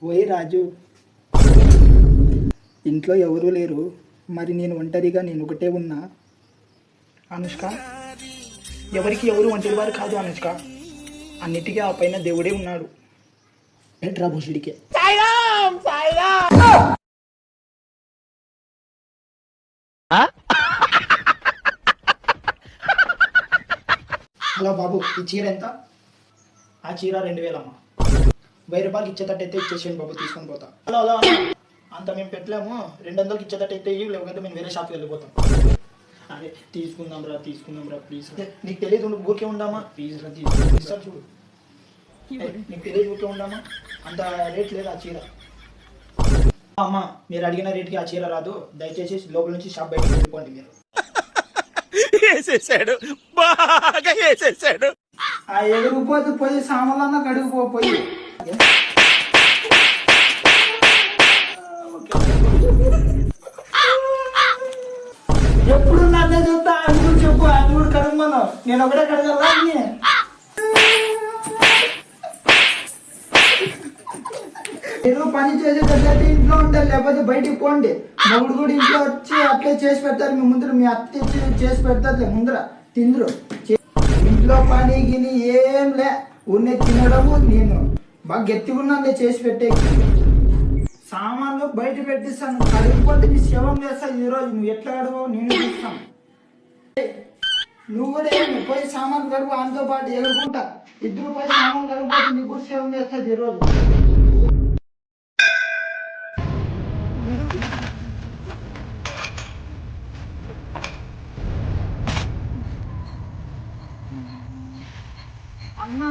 ఓయ్ రాజు, ఇంట్లో ఎవరూ లేరు, మరి నేను ఒంటరిగా నేను ఒకటే ఉన్నా. అనుష్క, ఎవరికి ఎవరు ఒంటరి వారు కాదు అనుష్క, అన్నిటికీ ఆ పైన దేవుడే ఉన్నాడు. ఏంట్రా భూషుడికే హలో బాబు, ఈ చీర ఎంత? ఆ చీర 2000 అమ్మా. 1000 రూపాయలకి ఇచ్చేటట్టయితే ఇచ్చేసేయండి బాబు, తీసుకొని పోతా. హలో హలో అంత మేము పెట్టలేము, 200కి ఇచ్చేటట్టయితే ఇవి, లేకపోతే మేము వేరే షాప్కి వెళ్ళిపోతాం. అరే తీసుకుందాం రా ప్లీజ్. నీకు తెలియదు ఊరికే ఉందామా, ప్లీజ్ రా తీసుకుంటారు చూడు. నీకు తెలియదు ఊరికే ఉందామా, అంత రేట్ లేదు ఆ చీర. అమ్మా, మీరు అడిగిన రేట్కి ఆ చీర రాదు, దయచేసి లోపల నుంచి షాప్ బయటకు వెళ్ళిపోండి. మీరు వేసేసాడు, బాగా వేసేసాడు. ఆ ఎగిరిపోతే పోయి సామాన్లన్నా కడిగిపోయి. ఎప్పుడు నన్నే చూస్తా, అది కూడా చెప్పు, అది కూడా కడగమను, నేను ఒకటే కడగలా. మీరు పని చేసేటట్లయితే ఇంట్లో ఉంటారు, లేకపోతే బయటికి పోండి. మొగుడు కూడా ఇంట్లో వచ్చి అట్లే చేసి పెడతారు. మీ ముందర మీ అత్త తెచ్చి చేసి పెడతారు, ముందర తిందరు. ఇంట్లో పని గిని ఏం లే, ఉన్నే తినడము. నేను బాగా గట్టిగా ఉన్నాను చేసి పెట్టే. సామాన్లు బయట పెట్టిస్తాను, కడిగిపోతే నీ శవం చేస్తాను. ఈరోజు నువ్వు ఎట్లా కడగవు నేను చూస్తాను. నువ్వు కూడా ఏమి పోయి సామాన్లు కడుగు, అంతో పాటు ఎగురుకుంటా. ఇద్దరు పోయి సామాన్లు కడిగిపోతే నీకు కూడా శవం చేస్తుంది ఈరోజు. అన్నా